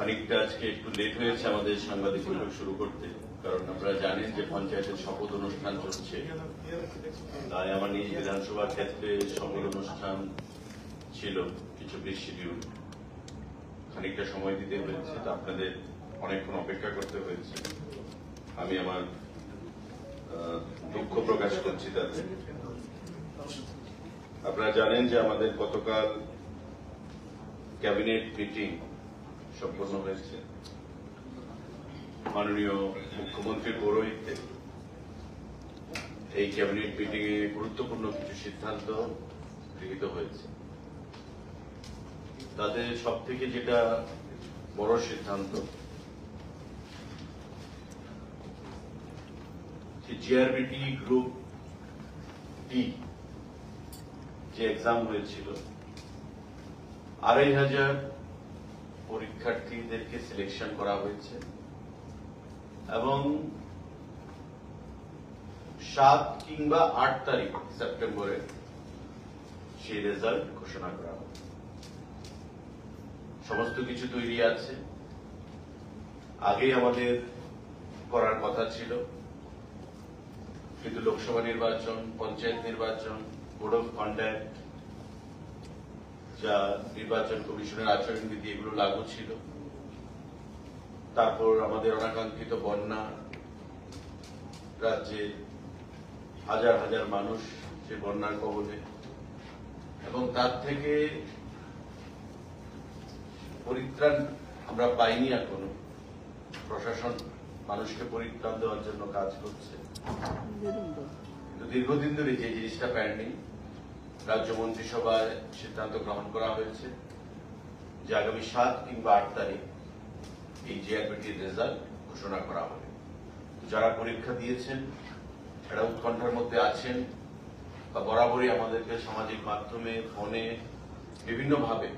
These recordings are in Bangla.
খানিকটা আজকে একটু লেট হয়েছে আমাদের সাংবাদিক বৈঠক শুরু করতে, কারণ আপনারা জানেন যে পঞ্চায়েতের শপথ অনুষ্ঠান চলছে। তাই আমার নিজ বিধানসভার ক্ষেত্রে শপথ অনুষ্ঠান ছিল কিছু শিডিউল, খানিকটা সময় দিতে হয়েছে। তা আপনাদের অনেকক্ষণ অপেক্ষা করতে হয়েছে। আমি আমার দুঃখ প্রকাশ করছি তাতে। আপনারা জানেন যে আমাদের গতকাল ক্যাবিনেট মিটিং সম্পন্ন হয়েছে। মাননীয় মুখ্যমন্ত্রীর পৌরোহিত্যে এই ক্যাবিনেট মিটিং এ গুরুত্বপূর্ণ কিছু সিদ্ধান্ত গৃহীত হয়েছে। তাদের সব থেকে যেটা বড় সিদ্ধান্ত, জিআরবিটি গ্রুপ ডি যে এক্সাম হয়েছিল, ২,৫০০ পরীক্ষার্থীদেরকে সিলেকশন করা হয়েছে এবং ৭ কিংবা ৮ তারিখ সেপ্টেম্বরে সেই রেজাল্ট ঘোষণা করা হবে। সমস্ত কিছু তৈরি আছে। আগেই আমাদের করার কথা ছিল, কিন্তু লোকসভা নির্বাচন, পঞ্চায়েত নির্বাচন, কোড অফ কন্ডাক্ট, যা নির্বাচন কমিশনের আচরণবিধি, এগুলো লাগু ছিল। তারপর আমাদের অনাকাঙ্ক্ষিত বন্যা, রাজ্যে হাজার হাজার মানুষ সে বন্যার কবলে, এবং তার থেকে পরিত্রাণ আমরা পাইনি এখনো। প্রশাসন মানুষকে পরিত্রাণ দেওয়ার জন্য কাজ করছে, কিন্তু দীর্ঘদিন ধরে যে জিনিসটা পেন্ডিং, রাজ্য মন্ত্রিসভায় সিদ্ধান্ত গ্রহণ করা হয়েছে যে আগামী ৭ কিংবা ৮ তারিখ এই জিআরবিটির রেজাল্ট ঘোষণা করা হবে। যারা পরীক্ষা দিয়েছেন, যারা উৎকণ্ঠার মধ্যে আছেন, বা বরাবরই আমাদেরকে সামাজিক মাধ্যমে, ফোনে, বিভিন্নভাবে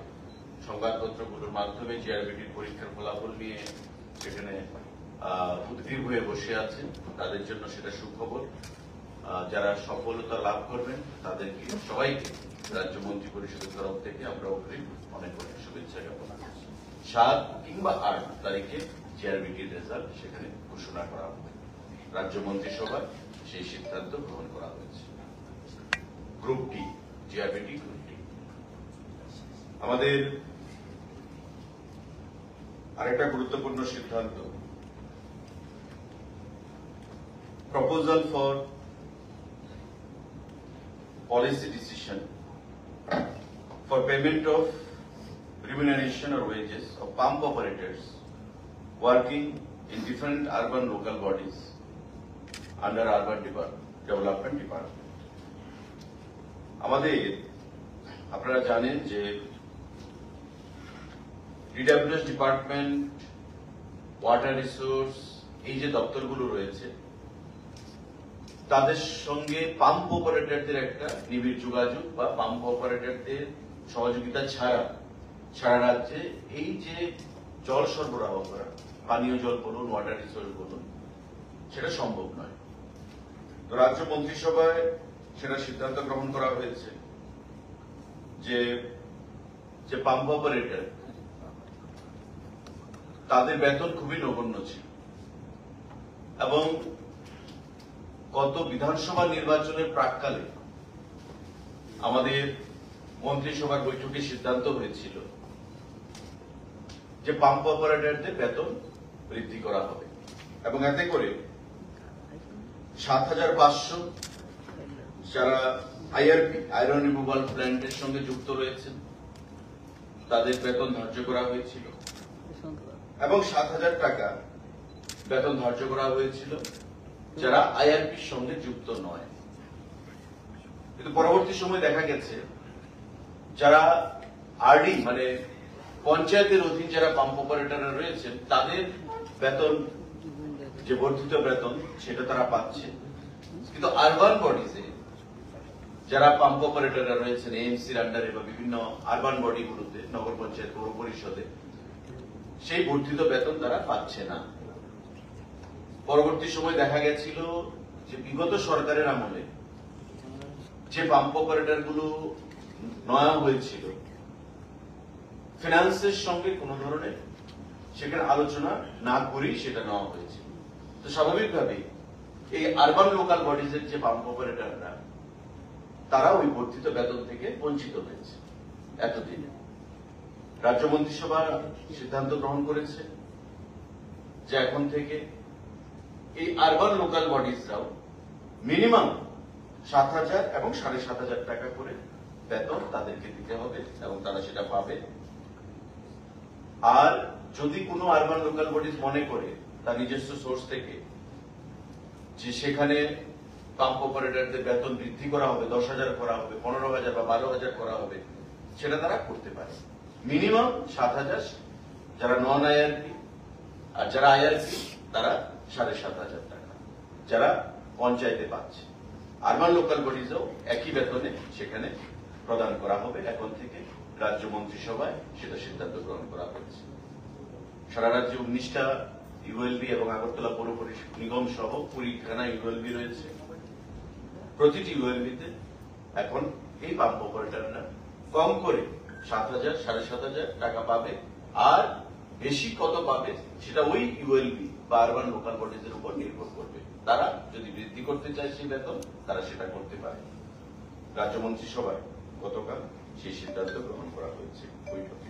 সংবাদপত্রগুলোর মাধ্যমে জিআরবিটির পরীক্ষার ফলাফল নিয়ে সেখানে উদ্গ্রীব হয়ে বসে আছেন, তাদের জন্য সেটা সুখবর। যারা সফলতা লাভ করবেন তাদেরকে সবাইকে রাজ্য মন্ত্রী পরিষদের তরফ থেকে আমরা অগ্রিম অনেক অনেক শুভেচ্ছা জ্ঞাপন করছি। ৭ কিংবা ৮ তারিখে জিআরবিটির রেজাল্ট সেখানে ঘোষণা করা হবে। রাজ্য মন্ত্রিসভায় সেই সিদ্ধান্ত গ্রহণ করা হয়েছে। Group D, GRBT group D. আমাদের আরেকটা গুরুত্বপূর্ণ সিদ্ধান্ত, proposal for policy decision for payment of remuneration or wages of pump operators working in different urban local bodies under urban development department. আমাদের আপনারা জানেন যে ডিডব্লিউএস ডিপার্টমেন্ট, ওয়াটার রিসোর্স, এই যে দপ্তরগুলো রয়েছে, তাদের সঙ্গে পাম্প অপারেটরদের একটা নিবিড় যোগাযোগ বা পাম্প অপারেটরদের সহযোগিতা ছাড়া সারা রাজ্যে এই যে জল সরবরাহ করা, পানীয় জল বলুন, ওয়াটার রিসোর্স বলুন, সেটা সম্ভব নয়। তো রাজ্য মন্ত্রিসভায় সেটা সিদ্ধান্ত গ্রহণ করা হয়েছে যে পাম্প অপারেটর, তাদের বেতন খুবই নগণ্য ছিল এবং গত বিধানসভা নির্বাচনের প্রাক্কালে আমাদের মন্ত্রিসভার বৈঠকে সিদ্ধান্ত হয়েছিল যে পাম্প অপারেটরদের বেতন বৃদ্ধি করা হবে এবং এতে করে ৭৫০০ যারা আইআরপি, আয়রন রিমুভাল প্ল্যান্টের সঙ্গে যুক্ত রয়েছেন, তাদের বেতন ধার্য করা হয়েছিল এবং ৭,০০০ টাকা বেতন ধার্য করা হয়েছিল যারা আইআরপির সঙ্গে যুক্ত নয়। কিন্তু পরবর্তী সময় দেখা গেছে যারা আরডি মানে পঞ্চায়েতের অধীন যারা পাম্প অপারেটররা রয়েছেন, তাদের বেতন, যে বর্ধিত বেতন, সেটা তারা পাচ্ছে। কিন্তু আরবান বডিজে যারা পাম্প অপারেটররা রয়েছেন এএমসির আন্ডারে বা বিভিন্ন আরবান বডিগুলোতে, নগর পঞ্চায়েত, পৌর পরিষদে, সেই বর্ধিত বেতন তারা পাচ্ছে না। পরবর্তী সময় দেখা গেছিল যে বিগত সরকারের আমলে যে পাম্প অপারেটর গুলো নয়া হয়েছিল, ফিনান্সের সঙ্গে কোন ধরনের সেখানে আলোচনা না করেই সেটা নেওয়া হয়েছে। তো স্বাভাবিকভাবে এই আরবান লোকাল বডিজের যে পাম্প অপারেটররা তারা ওই বর্ধিত বেতন থেকে বঞ্চিত হয়েছে। এতদিনে রাজ্য মন্ত্রিসভা সিদ্ধান্ত গ্রহণ করেছে যে এখন থেকে এই আরবান লোকাল বডিজরাও মিনিমাম 7,000 এবং 7,500 টাকা করে বেতন তাদেরকে দিতে হবে এবং তারা সেটা পাবে। আর যদি কোনো আরবান লোকাল বডিজ মনে করে তার নিজস্ব সোর্স থেকে যে সেখানে পাম্প অপারেটরদের বেতন বৃদ্ধি করা হবে, 10,000 করা হবে, 15,000 বা 12,000 করা হবে, সেটা তারা করতে পারে। মিনিমাম 7,000 যারা নন আইআরপি, আর যারা আইআরপি তারা 7,500 টাকা যারা পঞ্চায়েতে পাচ্ছে। আরবান লোকাল বডিজও একই বেতনে সেখানে প্রদান করা হবে। এখন থেকে রাজ্য মন্ত্রিসভায় সেটা সিদ্ধান্ত গ্রহণ করা হয়েছে। সারা রাজ্যে 19টা ইউএলবি এবং আগরতলা পৌর নিগম সহ 20খানা ইউএলবি রয়েছে। প্রতিটি ইউএলবিতে এখন এই পাম্প অপারেটররা কম করে 7,000 7,500 টাকা পাবে। আর বেশি কত পাবে সেটা ওই ইউএলবি বা আরবান লোকাল বডিজের উপর নির্ভর করবে। তারা যদি বৃদ্ধি করতে চায় সেই বেতন তারা সেটা করতে পারে। রাজ্য মন্ত্রিসভায় গতকাল সেই সিদ্ধান্ত গ্রহণ করা হয়েছে বৈঠকে।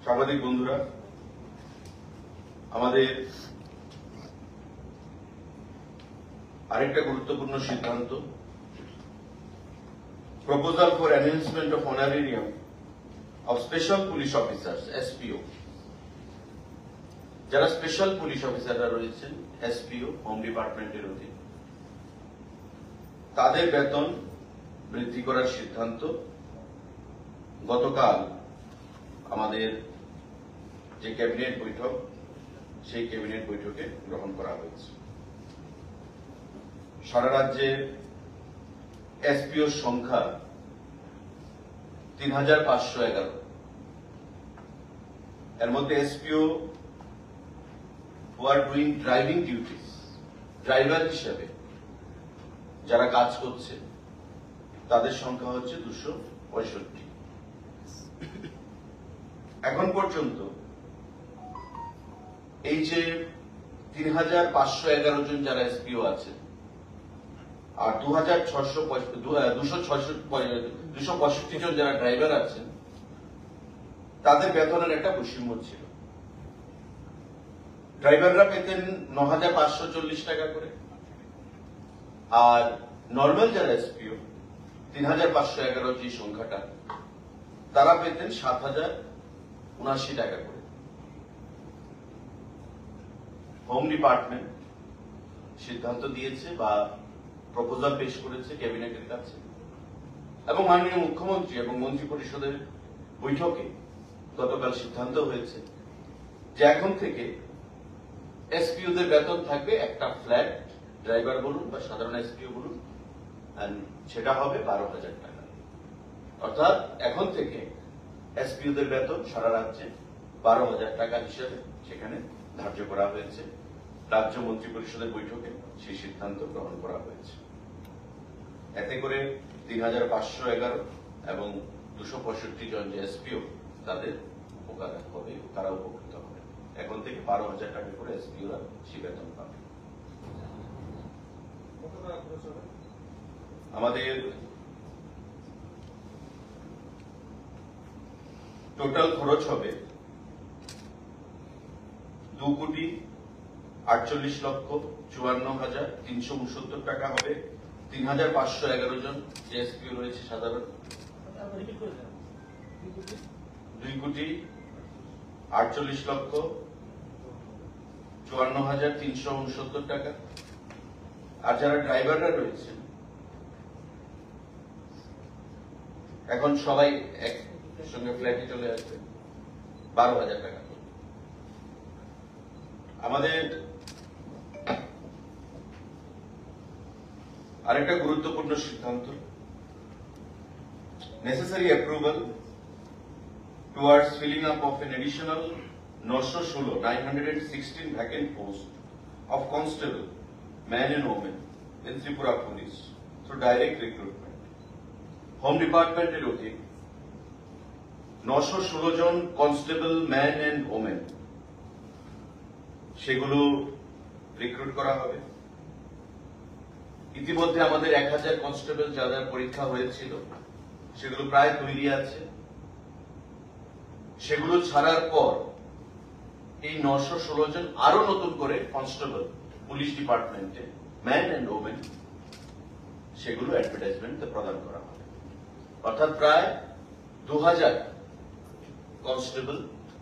সাংবাদিক বন্ধুরা, আমাদের আরেকটা গুরুত্বপূর্ণ সিদ্ধান্ত, proposal for enhancement of honorarium of special police officers SPO. যারা স্পেশাল পুলিশ অফিসাররা রয়েছেন এসপিও হোম ডিপার্টমেন্টের অধীন, তাদের বেতন বৃদ্ধি করার সিদ্ধান্ত গতকাল আমাদের যে ক্যাবিনেট বৈঠক সেই ক্যাবিনেট বৈঠকে গ্রহণ করা হয়েছে। সারা রাজ্যে এসপিওর সংখ্যা 3,511। এর মধ্যে SPO who are doing driving duties, driver হিসেবে যারা কাজ করছে তাদের সংখ্যা হচ্ছে 265। এখন পর্যন্ত এই যে 3,511 জন যারা এসপিও আছে আর 265 জন যারা ড্রাইভার আছেন, তাদের বেতনের একটা বৈষম্য ছিল। ড্রাইভাররা পেতেন 9,540 টাকা করে, আর নর্মাল যারা এসপিও 3,511 যে সংখ্যাটা, তারা পেতেন 7,079 টাকা করে। হোম ডিপার্টমেন্ট সিদ্ধান্ত দিয়েছে বা প্রপোজাল পেশ করেছে ক্যাবিনেটের কাছে, এবং মাননীয় মুখ্যমন্ত্রী এবং মন্ত্রী পরিষদের বৈঠকে গতকাল সিদ্ধান্ত হয়েছে যে এখন থেকে এসপিওদের বেতন থাকবে একটা ফ্ল্যাট, ড্রাইভার বলুন বা সাধারণ এসপিও বলুন, সেটা হবে 12,000 টাকা। অর্থাৎ এখন থেকে এসপিওদের বেতন সারা রাজ্যে 12,000 টাকা হিসেবে সেখানে ধার্য করা হয়েছে। রাজ্য মন্ত্রী পরিষদের বৈঠকে সেই সিদ্ধান্ত গ্রহণ করা হয়েছে। এতে করে 3,511 এবং 265 জন যে এসপিও তাদের উপকার হবে, তারা উপকৃত হবে। এখন থেকে 12,000 টাকা করে এসপিওরা সেই বেতন পাবে। আমাদের টোটাল খরচ হবে 2,48,54,369 টাকা হবে। 3,511 জন যে এসপিও রয়েছে সাধারণ, 2,48,54,369 টাকা। আর যারা ড্রাইভাররা রয়েছে এখন সবাই একসঙ্গে ফ্ল্যাটে চলে আসবে, 12,000 টাকা। আমাদের আরেকটা গুরুত্বপূর্ণ সিদ্ধান্ত, necessary approval towards filling up of an additional 916 vacant posts of constable, man and woman in Tripura Police through direct recruitment. Home Department এর অধীন 916 জন কনস্টেবল ম্যান এন্ড ওমেন সেগুলো রিক্রুট করা হবে। ইতিমধ্যে আমাদের 1000 কনস্টেবল যাদের পরীক্ষা হয়েছিল সেগুলো প্রায় তৈরি আছে। সেগুলো ছাড়ার পর এই 916 জন আরো নতুন করে কনস্টেবল পুলিশ ডিপার্টমেন্টে ম্যান এন্ড ওমেন সেগুলো অ্যাডভার্টাইজমেন্ট প্রদান করা হবে। অর্থাৎ প্রায় 2000 কনস্টেবল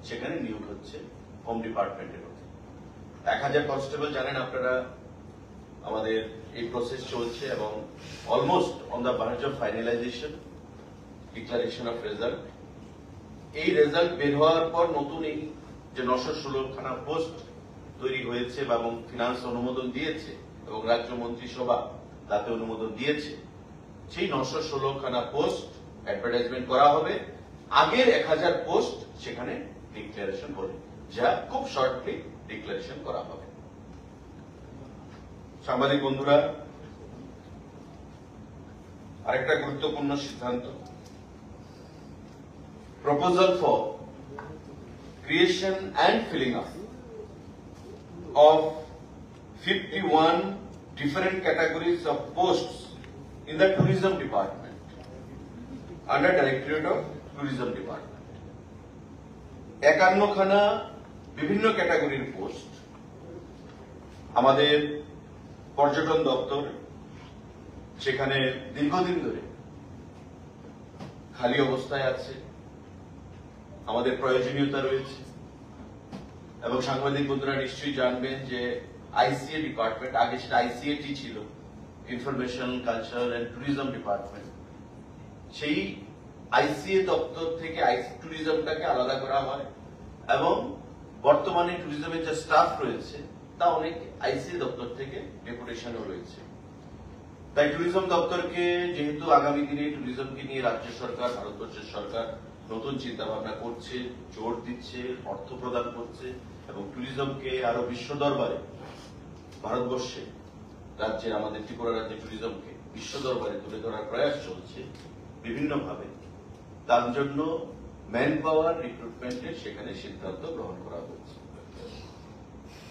সেখানে নিয়োগ হচ্ছে হোম ডিপার্টমেন্টের মধ্যে। 1000 কনস্টেবল জানেন আপনারা আমাদের এই প্রসেস চলছে এবং almost on the verge of finalisation, declaration of result. এই রেজাল্ট বের হওয়ার পর নতুন এই যে 916 খানা পোস্ট তৈরি হয়েছে এবং ফিনান্স অনুমোদন দিয়েছে এবং রাজ্য মন্ত্রিসভা তাতে অনুমোদন দিয়েছে, সেই 916 খানা পোস্ট অ্যাডভার্টাইজমেন্ট করা হবে। আগের 1000 পোস্ট সেখানে ডিক্লারেশন হবে, যা খুব শর্টলি ডিক্লারেশন করা হবে। সাংবাদিক বন্ধুরা, আরেকটা গুরুত্বপূর্ণ সিদ্ধান্ত, proposal for creation and filling up of 51 different categories of posts in the tourism department under Directorate of Tourism Department. 51 খানা বিভিন্ন ক্যাটাগরির পোস্ট আমাদের পর্যটন দপ্তর সেখানে দীর্ঘদিন ধরে খালি অবস্থায় আছে। আমাদের প্রয়োজনীয়তা রয়েছে এবং সাংবাদিক বন্ধুরা নিশ্চয়ই জানবেন যে আইসিএ ডিপার্টমেন্ট, আগে সেটা আইসিএটি ছিল, information culture and tourism department, সেই আইসিএ দপ্তর থেকে ট্যুরিজমটাকে আলাদা করা হয় এবং বর্তমানে ট্যুরিজমের যে স্টাফ রয়েছে তা অনেক আইসিএ দপ্তর থেকে ডেপুটেশনও রয়েছে। তাই ট্যুরিজম দপ্তরকে যেহেতু আগামী দিনে ট্যুরিজমকে নিয়ে রাজ্য সরকার, ভারতবর্ষের সরকার নতুন চিন্তা ভাবনা করছে, জোর দিচ্ছে, অর্থ প্রদান করছে এবং ট্যুরিজমকে আরো বিশ্ব দরবারে, ভারতবর্ষে রাজ্যের, আমাদের ত্রিপুরা রাজ্যে ট্যুরিজমকে বিশ্ব দরবারে তুলে ধরার প্রয়াস চলছে বিভিন্নভাবে। তার জন্য ম্যান পাওয়ার রিক্রুটমেন্টের সেখানে সিদ্ধান্ত গ্রহণ করা হয়েছে,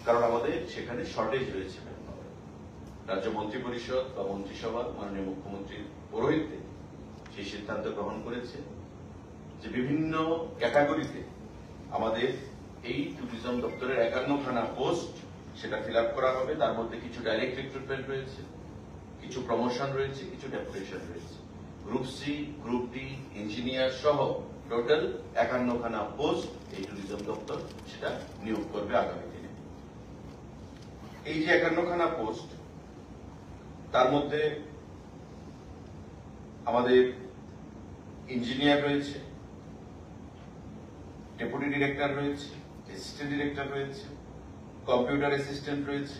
কারণ আমাদের সেখানে শর্টেজ রয়েছে ম্যান পাওয়ার। রাজ্য মন্ত্রী পরিষদ বা মন্ত্রিসভা মাননীয় মুখ্যমন্ত্রীর পৌরোহিত্যে সেই সিদ্ধান্ত গ্রহণ করেছে যে বিভিন্ন ক্যাটাগরিতে আমাদের এই ট্যুরিজম দপ্তরের 51 খানা পোস্ট সেটা ফিল আপ করা হবে। তার মধ্যে কিছু ডাইরেক্ট রিক্রুটমেন্ট রয়েছে, কিছু প্রমোশন রয়েছে, কিছু ডেপুটেশন রয়েছে। Group C, group D, engineer সহ টোটাল 51 খানা পোস্ট এই ট্যুরিজম দপ্তর সেটা নিয়োগ করবে আগামী দিনে। এই যে 51 খানা পোস্ট, তার মধ্যে আমাদের ইঞ্জিনিয়ার রয়েছে, ডেপুটি ডিরেক্টর রয়েছে, অ্যাসিস্ট্যান্ট ডিরেক্টর রয়েছে, কম্পিউটার অ্যাসিস্ট্যান্ট রয়েছে,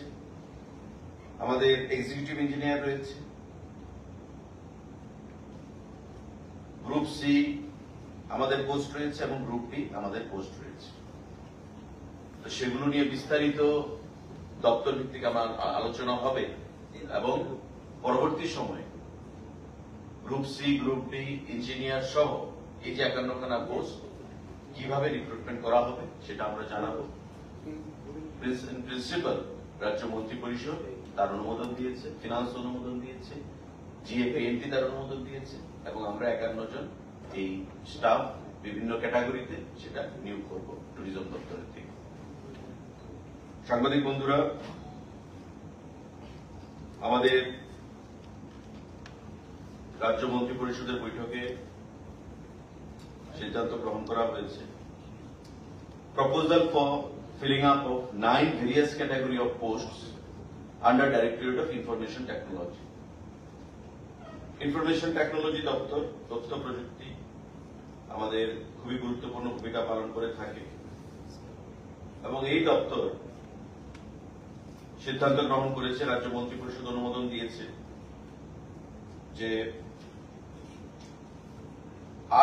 আমাদের এক্সিকিউটিভ ইঞ্জিনিয়ার রয়েছে। গ্রুপ সি আমাদের পোস্ট রয়েছে এবং গ্রুপ ডি আমাদের পোস্ট রয়েছে। তো সেগুলো নিয়ে বিস্তারিত দপ্তর ভিত্তিক আমার আলোচনা হবে এবং পরবর্তী সময়ে group C, group D, engineer সহ এই যে 51 খানা পোস্ট কিভাবে রিক্রুটমেন্ট করা হবে সেটা আমরা জানাবো। প্রিন্সিপাল রাজ্য মন্ত্রী পরিষদ তার অনুমোদন দিয়েছে, ফিনান্স অনুমোদন দিয়েছে, জিএপিএনটি তার অনুমোদন দিয়েছে এবং আমরা 51 জন এই স্টাফ বিভিন্ন ক্যাটাগরিতে সেটা নিয়োগ করব ট্যুরিজম দপ্তরের থেকে। সাংবাদিক বন্ধুরা, আমাদের রাজ্য মন্ত্রী পরিষদের বৈঠকে সিদ্ধান্ত গ্রহণ করা হয়েছে proposal for filling up of 9 various category of posts under Directorate of Information Technology. Information technology দপ্তর, তথ্য প্রযুক্তি আমাদের খুবই গুরুত্বপূর্ণ ভূমিকা পালন করে থাকে এবং এই দপ্তর সিদ্ধান্ত গ্রহণ করেছে, রাজ্য মন্ত্রী পরিষদ অনুমোদন দিয়েছে যে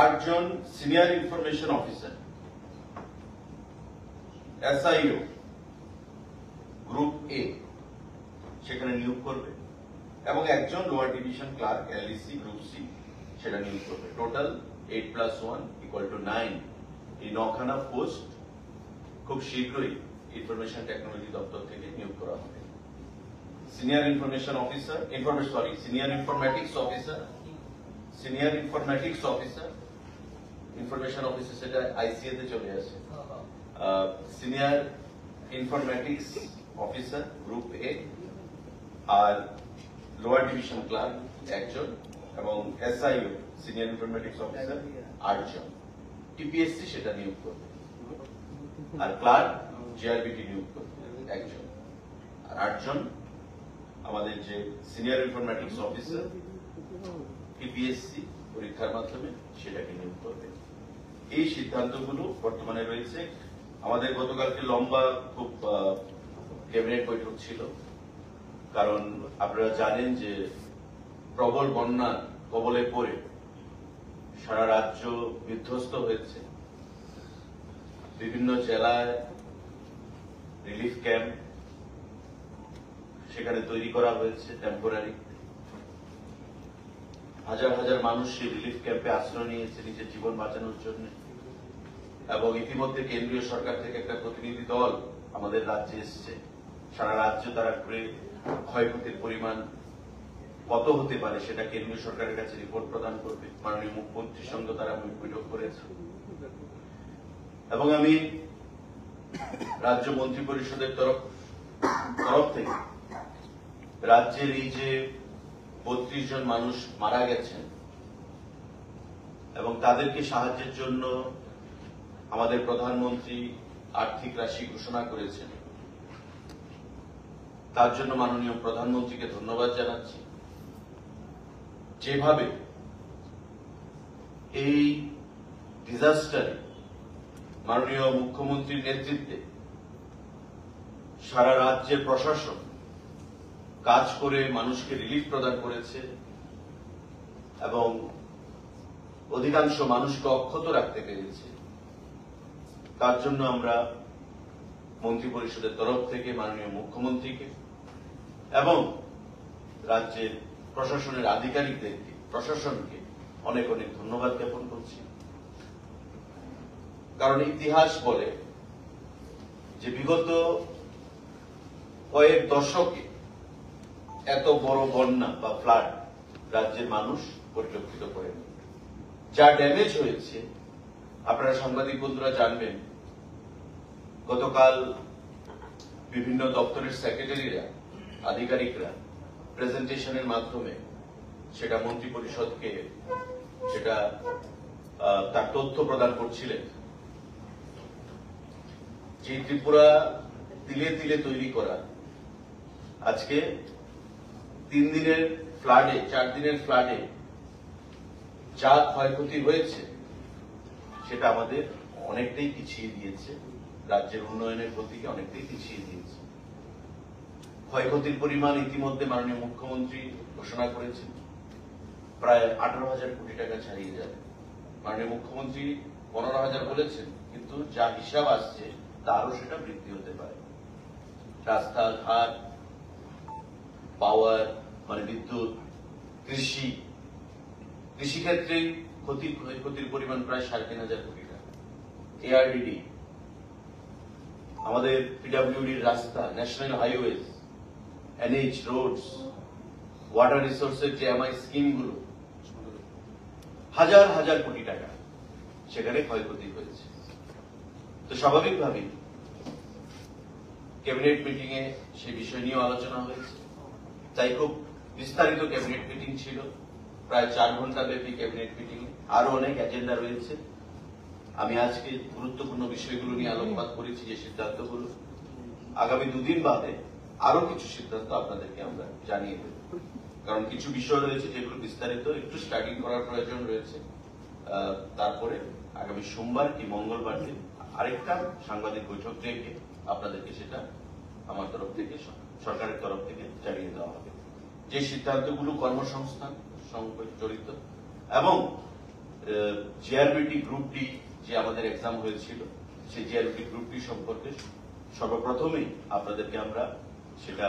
8 জন senior information officer SIO group A সেখানে নিয়োগ করবে এবং একজন lower division clerk LDC group C সেটা নিয়োগ করবে। টোটাল 8+1 = 9 এই 9খানা পোস্ট খুব শীঘ্রই ইনফরমেশন টেকনোলজি দপ্তর থেকে নিয়োগ করা হবে। Senior information officer, senior informatics officer, information officer সেটা আইসিএ তে চলে আসে। Senior informatics officer group A, আর লোয়ার ডিভিশন ক্লার্ক একজন, এবং এসআইও সিনিয়র ইনফরমেটিক্স অফিসার 8 জন। টিপিএসসি সেটা নিয়োগ করবে, আর ক্লার্ক জিআরবিটি নিয়োগ করবে একজন, আর 8 জন আমাদের যে সিনিয়র ইনফরমেটিক্স অফিসার টিপিএসসি পরীক্ষার মাধ্যমে সেটাকে নিয়োগ করবে। এই সিদ্ধান্তগুলো বর্তমানে রয়েছে। আমাদের গতকালকে লম্বা খুব ক্যাবিনেট বৈঠক ছিল, কারণ আপনারা জানেন যে প্রবল বন্যার কবলে পড়ে সারা রাজ্য বিধ্বস্ত হয়েছে। বিভিন্ন জেলায় রিলিফ ক্যাম্প সেখানে তৈরি করা হয়েছে টেম্পোরারি। হাজার হাজার মানুষ সেই রিলিফ ক্যাম্পে আশ্রয় নিয়েছে নিজের জীবন বাঁচানোর জন্য, এবং ইতিমধ্যে কেন্দ্রীয় সরকার থেকে একটা প্রতিনিধি দল আমাদের রাজ্যে এসছে। সারা রাজ্য তারা ঘুরে ক্ষয়ক্ষতির পরিমাণ কত হতে পারে সেটা কেন্দ্রীয় সরকারের কাছে রিপোর্ট প্রদান করবে। মাননীয় মুখ্যমন্ত্রীর সঙ্গে তারা বৈঠক করেছে, এবং আমি রাজ্য মন্ত্রী পরিষদের তরফ থেকে রাজ্যের এই যে 32 জন মানুষ মারা গেছেন এবং তাদেরকে সাহায্যের জন্য আমাদের প্রধানমন্ত্রী আর্থিক রাশি ঘোষণা করেছেন, তার জন্য মাননীয় প্রধানমন্ত্রীকে ধন্যবাদ জানাচ্ছি। যেভাবে এই ডিজাস্টারে মাননীয় মুখ্যমন্ত্রীর নেতৃত্বে সারা রাজ্যের প্রশাসন কাজ করে মানুষকে রিলিফ প্রদান করেছে এবং অধিকাংশ মানুষকে অক্ষত রাখতে পেরেছে, তার জন্য আমরা মন্ত্রী পরিষদের তরফ থেকে মাননীয় মুখ্যমন্ত্রীকে এবং রাজ্যের প্রশাসনের আধিকারিকদেরকে, প্রশাসনকে অনেক অনেক ধন্যবাদ জ্ঞাপন করছি। কারণ ইতিহাস বলে যে বিগত কয়েক দশকে এত বড় বন্যা বা ফ্লাড রাজ্যের মানুষ পরিলক্ষিত করেনি। যা ড্যামেজ হয়েছে আপনারা সাংবাদিক বন্ধুরা জানবেন। গতকাল বিভিন্ন দপ্তরের সেক্রেটারিরা, আধিকারিকরা প্রেজেন্টেশনের মাধ্যমে সেটা মন্ত্রী পরিষদকে সেটা তার তথ্য প্রদান করছিলেন। যে ত্রিপুরা তিলে তিলে তৈরি করা আজকে 3 দিনের ফ্লাডে, 4 দিনের ফ্লাডে যা ক্ষয়ক্ষতি হয়েছে সেটা আমাদের অনেকটাই পিছিয়ে দিয়েছে, রাজ্যের উন্নয়নের গতিকে অনেকটাই পিছিয়ে দিয়েছে। ক্ষয়ক্ষতির পরিমাণ ইতিমধ্যে মাননীয় মুখ্যমন্ত্রী ঘোষণা করেছেন প্রায় 18,000 কোটি টাকা ছাড়িয়ে যাবে। মাননীয় মুখ্যমন্ত্রী 15,000 বলেছেন, কিন্তু যা হিসাব আসছে তারও সেটা বৃদ্ধি হতে পারে। রাস্তাঘাট, পাওয়ার মানে বিদ্যুৎ, কৃষিক্ষেত্রে ক্ষয়ক্ষতির পরিমাণ প্রায় 3,500 কোটি টাকা। এআরডিডি, আমাদের পিডব্লিউডির রাস্তা, national highways, NH roads, water রিসোর্সের যে এমআই স্কিমগুলো, হাজার হাজার কোটি টাকা সেখানে ক্ষয়ক্ষতি হয়েছে। তো স্বাভাবিকভাবেই ক্যাবিনেট মিটিং এ সেই বিষয় নিয়ে আলোচনা হয়েছে। তাই খুব বিস্তারিত ক্যাবিনেট মিটিং ছিল, প্রায় 4 ঘন্টা ব্যাপী ক্যাবিনেট মিটিং। আরো অনেক এজেন্ডা রয়েছে। আমি আজকে গুরুত্বপূর্ণ বিষয়গুলো নিয়ে আলোকপাত করেছি, যে সিদ্ধান্তগুলো আগামী 2 দিন বাদে আরো কিছু সিদ্ধান্ত আপনাদেরকে আমরা জানিয়ে দেব। কারণ কিছু বিষয় রয়েছে যেগুলো বিস্তারিত একটু স্টাডি করার প্রয়োজন রয়েছে। তারপরে আগামী সোমবার কি মঙ্গলবার দিন আরেকটা সাংবাদিক বৈঠক রেখে আপনাদেরকে সেটা আমার তরফ থেকে, সরকারের তরফ থেকে জানিয়ে দেওয়া হবে। যে সিদ্ধান্তগুলো কর্মসংস্থান সঙ্গে জড়িত এবং জিআরবিটি গ্রুপ ডি যে আমাদের এক্সাম হয়েছিল, সেই জিআরবিটি গ্রুপ ডি সম্পর্কে সর্বপ্রথমেই আপনাদেরকে আমরা সেটা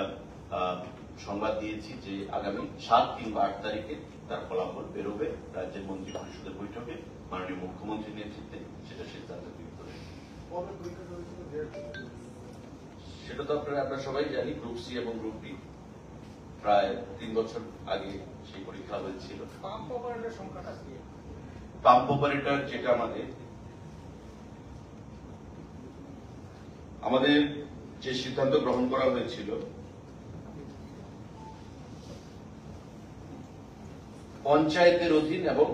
সংবাদ দিয়েছি যে আগামী 7 কিংবা 8 তারিখে তার ফলাফল বেরোবে রাজ্যের মন্ত্রী পরিষদের বৈঠকে। মাননীয় মুখ্যমন্ত্রীর নেতৃত্বে সেটা সিদ্ধান্ত গৃহীত হয়েছে। সেটা তো আমরা সবাই জানি, গ্রুপ সি এবং গ্রুপ বি প্রায় 3 বছর আগে সেই পরীক্ষা হয়েছিল। পাম্প অপারেটর যেটা আমাদের যে সিদ্ধান্ত গ্রহণ করা হয়েছিল, পঞ্চায়েতের অধীন এবং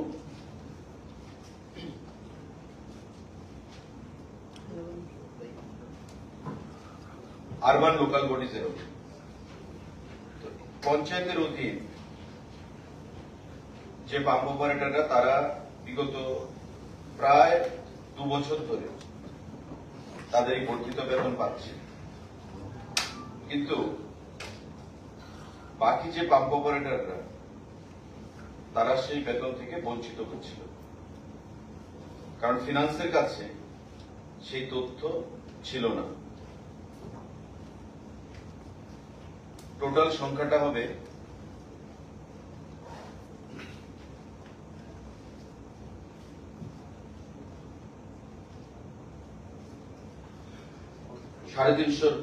আরবান লোকাল বডিজের অধীন। পঞ্চায়েতের অধীন যে পাম্প অপারেটররা, তারা বিগত প্রায় 2 বছর ধরে তাদের এই বর্ধিত বেতন পাচ্ছে, কিন্তু বাকি যে পাম্প অপারেটররা তারা সেই বেতন থেকে বঞ্চিত হচ্ছিল, কারণ ফিনান্সের কাছে সেই তথ্য ছিল না। টোটাল সংখ্যাটা হবে 350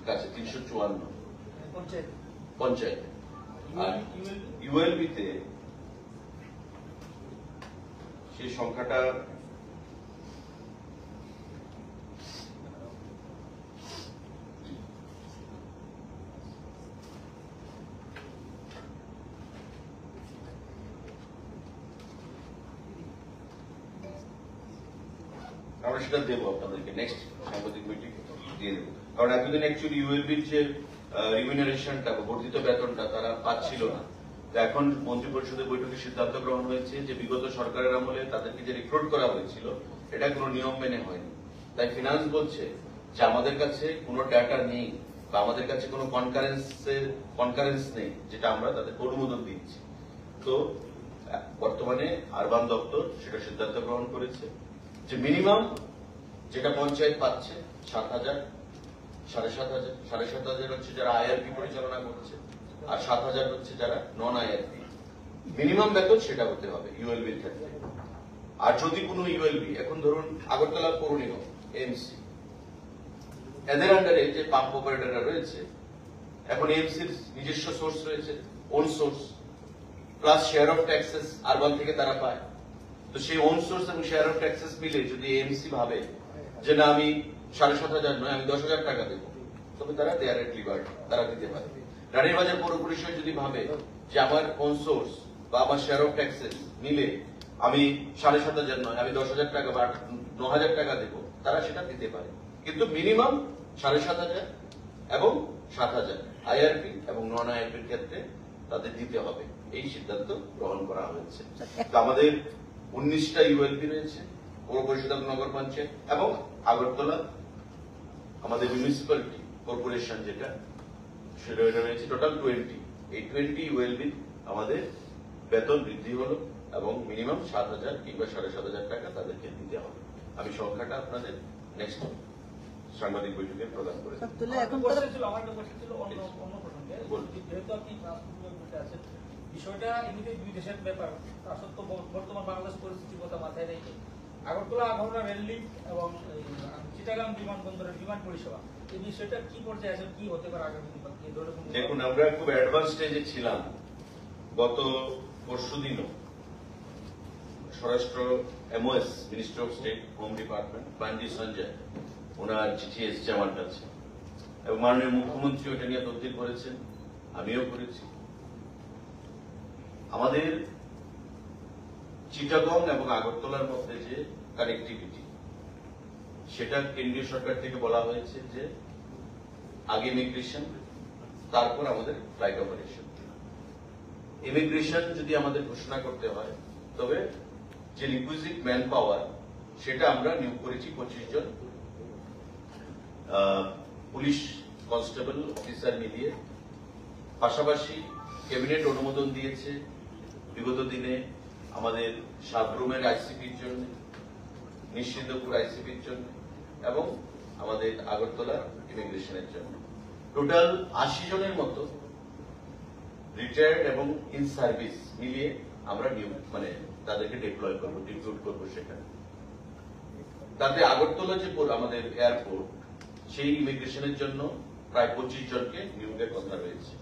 কাছে, 354 পঞ্চায়েত। আর ইউএলবিতে সেই সংখ্যাটা আমরা সেটা দেবো আপনাদেরকে, নেক্সট সাংবাদিক মিটিং দিয়ে দেবো। কারণ এতদিন অ্যাকচুয়ালি ইউএলবির যে রিমিনারেশনটা বা বর্ধিত বেতনটা তারা পাচ্ছিল না। তো এখন মন্ত্রিপরিষদের বৈঠকে সিদ্ধান্ত গ্রহণ হয়েছে যে বিগত সরকারের আমলে তাদেরকে যে রিক্রুট করা হয়েছিল এটা কোনো নিয়ম মেনে হয়নি। তাই ফিনান্স বলছে যে আমাদের কাছে কোনো ডাটা নেই বা আমাদের কাছে কোনো কনকারেন্স নেই যেটা আমরা তাদেরকে অনুমোদন দিচ্ছি। তো বর্তমানে আরবান দপ্তর সেটা সিদ্ধান্ত গ্রহণ করেছে যে মিনিমাম যেটা পঞ্চায়েত পাচ্ছে 7,000, 7,500, 7,500 হচ্ছে যারা আইআরপি পরিচালনা করছে, আর 7,000 হচ্ছে যারা নন আইআরপি। মিনিমাম বেতন সেটা হতে হবে ইউএলবির ক্ষেত্রে। আর যদি কোনো ইউএলবি, এখন ধরুন আগরতলা পৌর নিগম, এমসি, এদের আন্ডারে যে পাম্প অপারেটররা রয়েছে, এখন এমসির নিজস্ব সোর্স রয়েছে, on source, plus share of taxes urban থেকে তারা পায়। তো সেই ওন সোর্স এবং শেয়ার অফ ট্যাক্সেস মিলে যদি এমসি ভাবে যে না আমি 7,500 নয় আমি 10,000 টাকা দেবো, তবে তারা দেয়ার এট লিবার্টি, তারা দিতে পারে। রানীর বাজার পৌর পরিষদ যদি ভাবে যে আমার ওন সোর্স বা আমার শেয়ার অফ ট্যাক্সেস মিলে আমি 7,500 নয় আমি 10,000 টাকা বা 9,000 টাকা দেবো, তারা সেটা দিতে পারে। কিন্তু মিনিমাম 7,500 এবং 7,000 আইআরপি এবং নন আইআরপির ক্ষেত্রে তাদের দিতে হবে। এই সিদ্ধান্ত গ্রহণ করা হয়েছে। তো আমাদের 19টা ইউএলপি রয়েছে, পৌর পরিষদ নগর পঞ্চায়েত এবং আগরতলা আমাদের মিউনিসিপ্যালিটি কর্পোরেশন যেটা, সেটা রয়েছে টোটাল 20। এই 20 ইউএলবি আমাদের বেতন বৃদ্ধি হলো এবং মিনিমাম 7,000 কিংবা 7,500 টাকা তাদেরকে দিতে হবে। আমি সংখ্যাটা আপনাদের নেক্সট সাংবাদিক বৈঠকে প্রদান করে বিষয়টা এমনিতে দুই দেশের ব্যাপার। তা সত্ত্বেও বর্তমান বাংলাদেশ পরিস্থিতির কথা মাথায় রেখে আগরতলা আখাউড়া রেল লিঙ্ক এবং চিটাগাং বিমানবন্দরের বিমান পরিষেবা, এই বিষয়টা কি পর্যায়ে আছে, কি হতে পারে আগামী দিন? দেখুন, আমরা খুব অ্যাডভান্স স্টেজে ছিলাম। গত পরশুদিনও স্বরাষ্ট্র MOS, minister of state, home department, Bandi Sanjay, ওনার চিঠি এসছে আমার কাছে এবং মাননীয় মুখ্যমন্ত্রী ওটা নিয়ে তদবির করেছেন, আমিও করেছি। আমাদের চিটাগং এবং আগরতলার মধ্যে যে কানেক্টিভিটি, সেটা কেন্দ্রীয় সরকার থেকে বলা হয়েছে যে আগে ইমিগ্রেশন, তারপর আমাদের ফ্লাইট অপারেশন। ইমিগ্রেশন যদি আমাদের ঘোষণা করতে হয়, তবে যে রিকুইজিট ম্যান পাওয়ার সেটা আমরা নিয়োগ করেছি 25 জন পুলিশ কনস্টেবল অফিসার মিলিয়ে। পাশাপাশি ক্যাবিনেট অনুমোদন দিয়েছে বিগত দিনে আমাদের সাবরুমের আইসিপির জন্য, নিশ্চিন্দপুর আইসিপির জন্য এবং আমাদের আগরতলা ইমিগ্রেশনের জন্য। টোটাল 80 জনের মতো রিটায়ার্ড এবং ইন সার্ভিস মিলিয়ে আমরা নিয়োগ তাদেরকে ডিপ্লয় করবো, ডিপিউট করবো সেখানে। তাতে আগরতলা যে আমাদের এয়ারপোর্ট, সেই ইমিগ্রেশনের জন্য প্রায় 25 জনকে নিয়োগের কথা রয়েছে।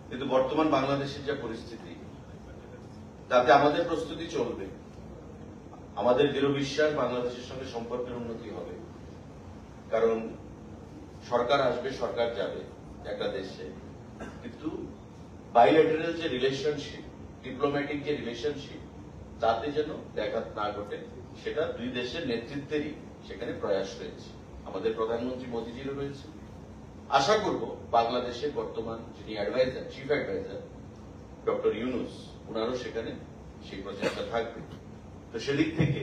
কিন্তু বর্তমান বাংলাদেশের যা পরিস্থিতি, তাতে আমাদের প্রস্তুতি চলবে। আমাদের দৃঢ় বিশ্বাস বাংলাদেশের সঙ্গে সম্পর্কের উন্নতি হবে, কারণ সরকার আসবে, সরকার যাবে একটা দেশে, কিন্তু বাইলেটারাল যে রিলেশনশিপ, ডিপ্লোম্যাটিক যে রিলেশনশিপ, তাতে যেন ব্যাঘাত না ঘটে, সেটা দুই দেশের নেতৃত্বেরই সেখানে প্রয়াস রয়েছে। আমাদের প্রধানমন্ত্রী মোদীজিরও রয়েছে। আশা করব বাংলাদেশের বর্তমান যিনি adviser, chief adviser doctor Yunus, ওনারও সেখানে সেই প্রচেষ্টা থাকবে। তো সেদিক থেকে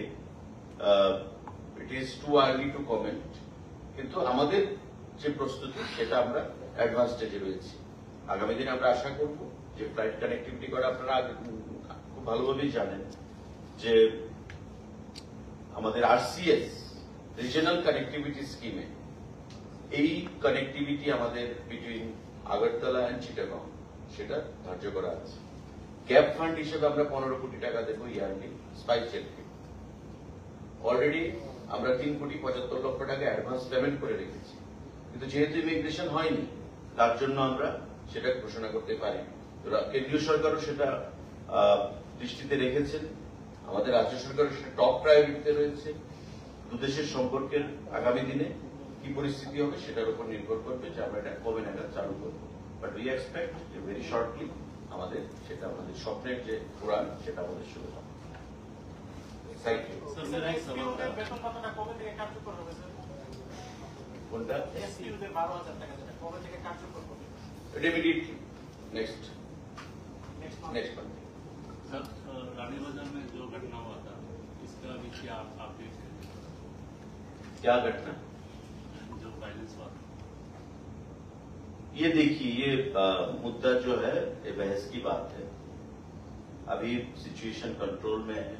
it is too early to comment, কিন্তু আমাদের যে প্রস্তুতি সেটা আমরা অ্যাডভান্স স্টেজে রয়েছি। আগামী দিনে আমরা আশা করব যে ফ্লাইট কানেক্টিভিটি করা, আপনারা খুব ভালোভাবেই জানেন যে আমাদের আরসিএস রিজিয়নাল কানেক্টিভিটি স্কিমে এই কানেক্টিভিটি আমাদের বিটুইন আগরতলা এন্ড চিটাগং সেটা ধার্য করা আছে। গ্যাপ ফান্ড হিসেবে আমরা 15 কোটি টাকা দেবো ইয়ারলি স্পাইস জেটকে। অলরেডি আমরা 3,75,00,000 টাকা অ্যাডভান্স পেমেন্ট করে রেখেছি, কিন্তু যেহেতু ইমিগ্রেশন হয়নি তার জন্য আমরা সেটা ঘোষণা করতে পারি। কেন্দ্রীয় সরকারও সেটা দৃষ্টিতে রেখেছেন, আমাদের রাজ্য সরকারের সেটা টপ প্রায়োরিটিতে রয়েছে। দুদেশের সম্পর্কের আগামী দিনে কি পরিস্থিতি হবে সেটার উপর নির্ভর করবে যে আমরা এটা কবে নাগাদ চালু করব। বাট উই এক্সপেক্ট যে ভেরি শর্টলি আমাদের সেটা, আমাদের স্বপ্নের যে উড়ান সেটা আমাদের শুরু হবে। Thank you. কোনটা? Immediately. Next month. Sir, Rani Bazar में जो घटना हुआ था, इसका अभी क्या अपडेट है? क्या घटना? जो वायलेंस हुआ था। ये देखिए, ये मुद्दा जो है ये बहस की बात है। अभी सिचुएशन कंट्रोल में है।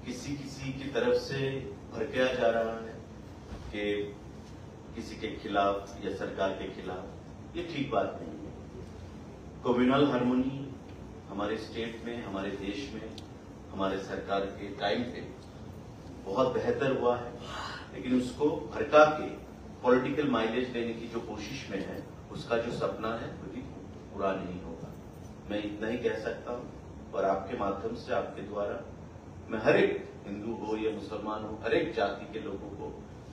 किसी की तरफ से भड़काया जा रहा है कि किसी के खिलाफ या सरकार के खिलाफ, ये ठीक बात नहीं है। कम्युनल हार्मोनी हमारे स्टेट में, हमारे देश में, हमारे सरकार के टाइम पे बहुत बेहतर हुआ है, लेकिन उसको भड़का के पॉलिटिकल माइलेज देने की जो कोशिश में है, उसका जो सपना है वो भी पूरा नहीं होगा। मैं इतना ही कह सकता हूं, और आपके माध्यम से, आपके द्वारा मैं हर एक हिंदू हो या मुसलमान हो, हर एक जाति के लोगों को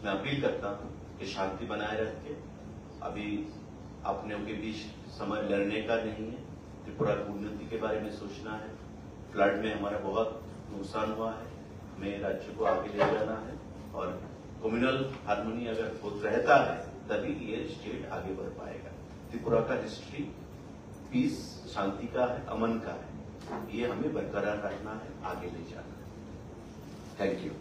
मैं अपील करता हूं कि शांति बनाए रख के, अभी अपने के बीच समय लड़ने का नहीं है, त्रिपुरा की उन्नति के बारे में सोचना है। फ्लड में हमारा बहुत नुकसान हुआ है, हमें राज्य को आगे ले जाना है, और कम्युनल हार्मोनी अगर रहता है तभी ये स्टेट आगे बढ़ पाएगा। त्रिपुरा का हिस्ट्री पीस, शांति का है, अमन का है, ये हमें बरकरार रखना है, आगे ले जाना है। Thank you.